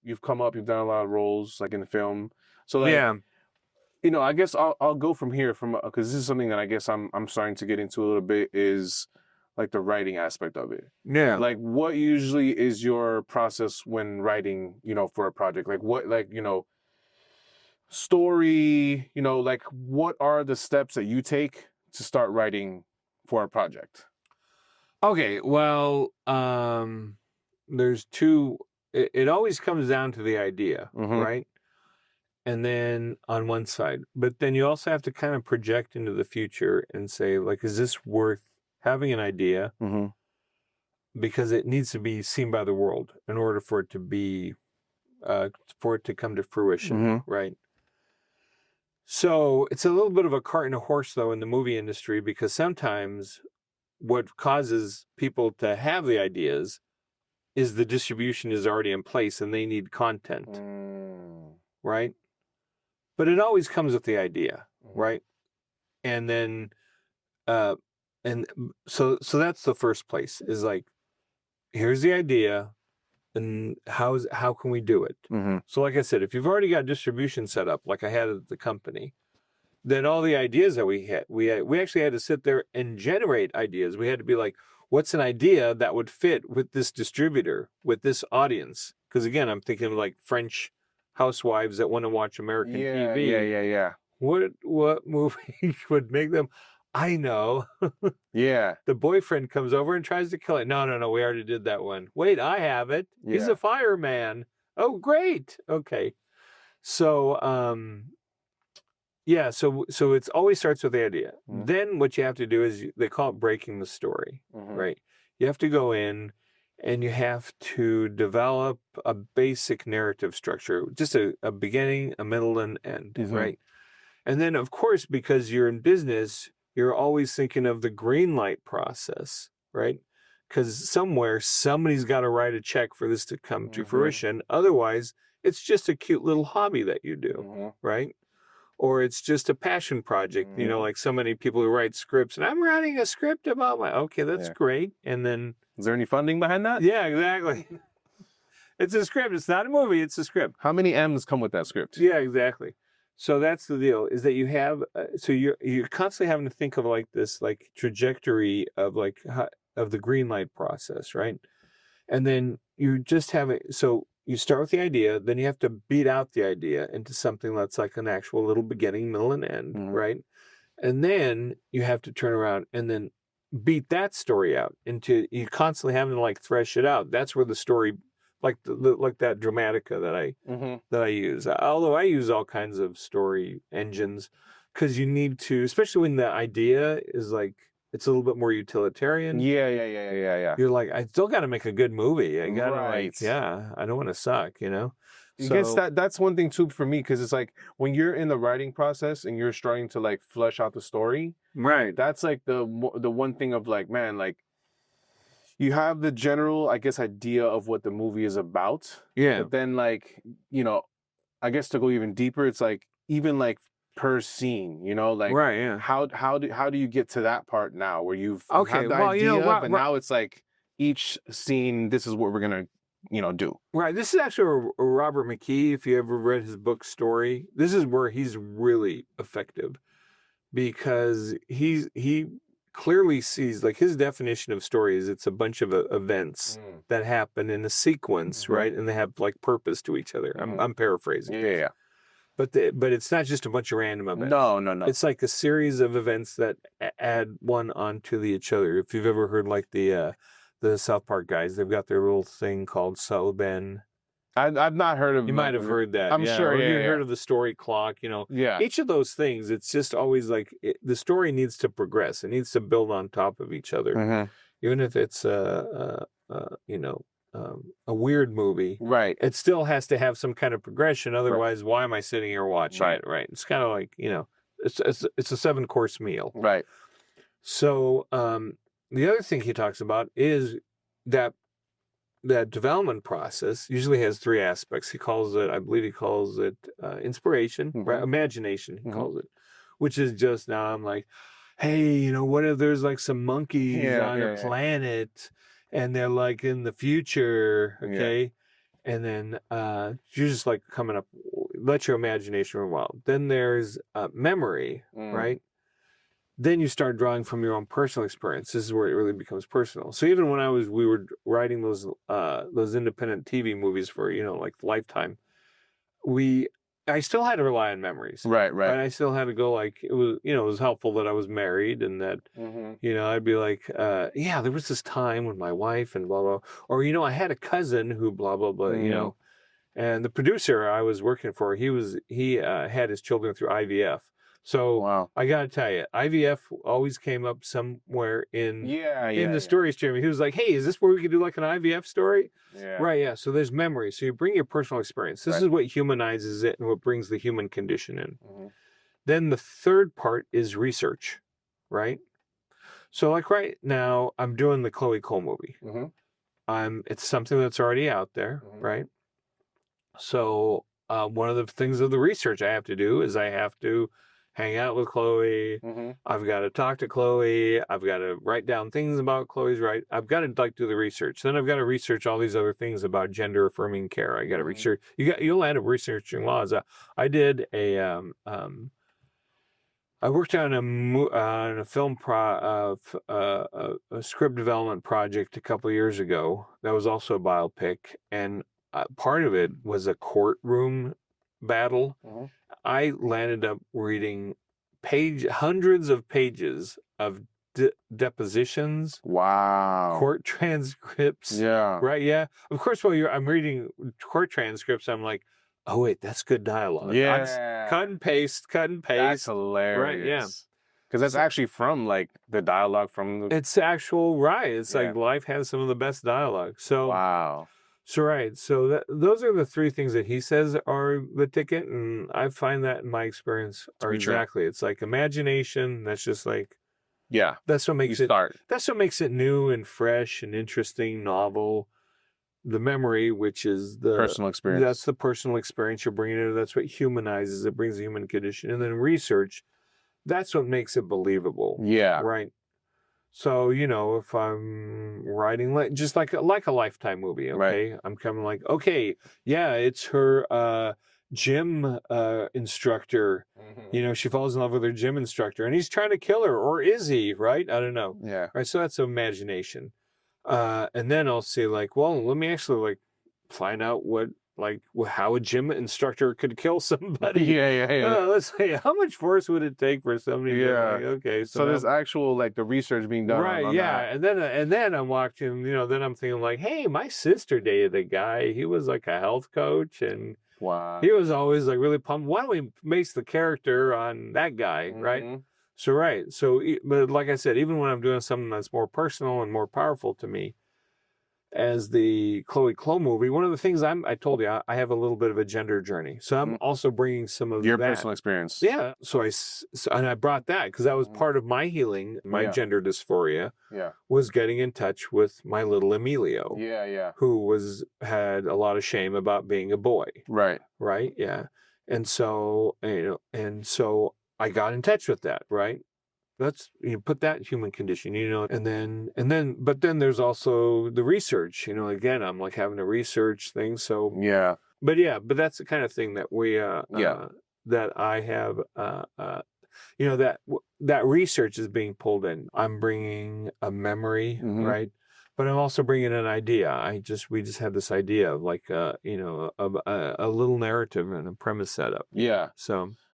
you've come up, you've done a lot of roles like in the film. So like, Yeah. you know, I guess I'll go from here because this is something that I guess I'm starting to get into a little bit is like the writing aspect of it. Yeah. Like what usually is your process when writing, you know, for a project? Like what, like, you know, story, you know, like what are the steps that you take to start writing for a project? Okay, well, there's two. It always comes down to the idea, right? And then on one side, but then you also have to kind of project into the future and say, like, is this worth having an idea? Because it needs to be seen by the world in order for it to be, for it to come to fruition, right? So it's a little bit of a cart and a horse, though, in the movie industry, because sometimes what causes people to have the ideas is the distribution is already in place and they need content, right? But it always comes with the idea, right? And then, and so that's the first place is like, here's the idea, and how can we do it? So, like I said, if you've already got distribution set up, like I had at the company, then all the ideas that we had, we actually had to sit there and generate ideas. We had to be like, what's an idea that would fit with this distributor, with this audience? Because again, I'm thinking of like French housewives that want to watch American TV. Yeah. What movie would make them? I know. Yeah. The boyfriend comes over and tries to kill it. No, we already did that one. Wait, I have it. Yeah. He's a fireman. Oh, great. Okay. So, yeah, so it always starts with the idea. Then what you have to do is they call it breaking the story, right? You have to go in and you have to develop a basic narrative structure, just a beginning, a middle, and end, right? And then, of course, because you're in business, you're always thinking of the green light process, right? Because somewhere somebody's got to write a check for this to come to fruition. Otherwise, it's just a cute little hobby that you do, right? Or it's just a passion project, you know, like so many people who write scripts, and I'm writing a script about okay, that's great. And then... Is there any funding behind that? Yeah, exactly. It's a script. It's not a movie. It's a script. How many M's come with that script? Yeah, exactly. So that's the deal, is that you have, so you're constantly having to think of like this, like trajectory of like, of the green light process, right? And then you just have it. So you start with the idea, then you have to beat out the idea into something that's like an actual little beginning, middle, and end, right? And then you have to turn around and then beat that story out into, you constantly having to like thresh it out. That's where the story, like like that Dramatica that I use. Although I use all kinds of story engines, because you need to, especially when the idea is like, it's a little bit more utilitarian. Yeah. You're like, I still got to make a good movie. I got to I don't want to suck, you know? I guess that's one thing too for me, because it's like when you're in the writing process and you're starting to like flesh out the story, right? That's like the one thing of like, man, like you have the general, I guess, idea of what the movie is about. Yeah. But then like, you know, I guess to go even deeper, it's like even like per scene, you know, like right, yeah. How do you get to that part now where you've had the idea, you know, but now it's like each scene, this is what we're gonna, you know, do. Right. This is actually a Robert McKee. If you ever read his book Story, this is where he's really effective, because he clearly sees, like, his definition of story is it's a bunch of events that happen in a sequence, right? And they have like purpose to each other. I'm paraphrasing. Yeah. But it's not just a bunch of random events. No. It's like a series of events that add one onto each other. If you've ever heard like the South Park guys, they've got their little thing called Ben. I've not heard of. You might have heard that. I'm sure. Or you heard of the story clock. You know. Yeah. Each of those things, it's just always like the story needs to progress. It needs to build on top of each other. Even if it's a weird movie, right? It still has to have some kind of progression. Otherwise, why am I sitting here watching it? Right. It's kind of like, you know, it's a 7-course meal. Right. So the other thing he talks about is that development process usually has 3 aspects. I believe he calls it inspiration, right? Imagination, he calls it, which is just, now I'm like, hey, you know, what if there's like some monkeys on a planet and they're like in the future, okay? and then you're just like coming up, let your imagination run wild. Then there's memory, right? Then you start drawing from your own personal experience. This is where it really becomes personal. So even when we were writing those independent TV movies for, like Lifetime, I still had to rely on memories. Right. I still had to go like, it was helpful that I was married and that, I'd be like, yeah, there was this time when my wife and blah, blah, or, I had a cousin who blah, blah, blah, and the producer I was working for, he had his children through IVF. So wow. I got to tell you, IVF always came up somewhere in the story stream. He was like, hey, is this where we could do like an IVF story? Yeah. Right, yeah. So there's memory. So you bring your personal experience. This is what humanizes it and what brings the human condition in. Then the third part is research, right? So like right now, I'm doing the Chloe Cole movie. It's something that's already out there, right? So one of the things of the research I have to do is I have to hang out with Chloe. I've got to talk to Chloe. I've got to write down things about Chloe's right. I've got to do the research. Then I've got to research all these other things about gender affirming care. I got to research. You'll end up researching laws. I did I worked on a film a script development project a couple of years ago. That was also a biopic, and part of it was a courtroom battle. I landed up reading hundreds of pages of depositions. Wow. Court transcripts. Yeah. Right. Yeah. Of course, while I'm reading court transcripts, I'm like, oh wait, that's good dialogue. Yeah. Cut and paste. That's hilarious. Right. Yeah. Because that's actually from like the dialogue from the. It's actual right. It's like life has some of the best dialogue. So wow. So right, so those are the three things that he says are the ticket, and I find that in my experience are exactly. True. It's like imagination. That's just like, that's what makes That's what makes it new and fresh and interesting, novel. The memory, which is the personal experience. That's the personal experience you're bringing in. That's what humanizes it, brings the human condition, and then research. That's what makes it believable. Yeah. Right. So, if I'm writing just like a Lifetime movie, okay, I'm coming like, okay, yeah, it's her gym instructor. She falls in love with her gym instructor, and he's trying to kill her, or is he? Right? I don't know. Yeah. Right. So that's imagination, and then I'll say like, well, let me actually like find out how a gym instructor could kill somebody. Yeah. Let's say, how much force would it take for somebody to okay. So there's actual like the research being done. Right, on yeah. that. And then I'm watching, then I'm thinking like, hey, my sister dated a guy. He was like a health coach and wow. He was always like really pumped. Why don't we base the character on that guy, right? So right. So but like I said, even when I'm doing something that's more personal and more powerful to me, as the Chloe Cole movie, one of the things I told you, I have a little bit of a gender journey. So I'm also bringing some of your personal experience. Yeah. So I brought that because that was part of my healing, my gender dysphoria. Yeah. Was getting in touch with my little Emilio. Yeah. Who had a lot of shame about being a boy. Right. Right. Yeah. And so, I got in touch with that. Right. That's put that human condition, but then there's also the research, again, I'm like having to research things. So, but that's the kind of thing that that I have, that research is being pulled in. I'm bringing a memory, right? But I'm also bringing an idea. We just had this idea of like, of a little narrative and a premise setup. Yeah. So.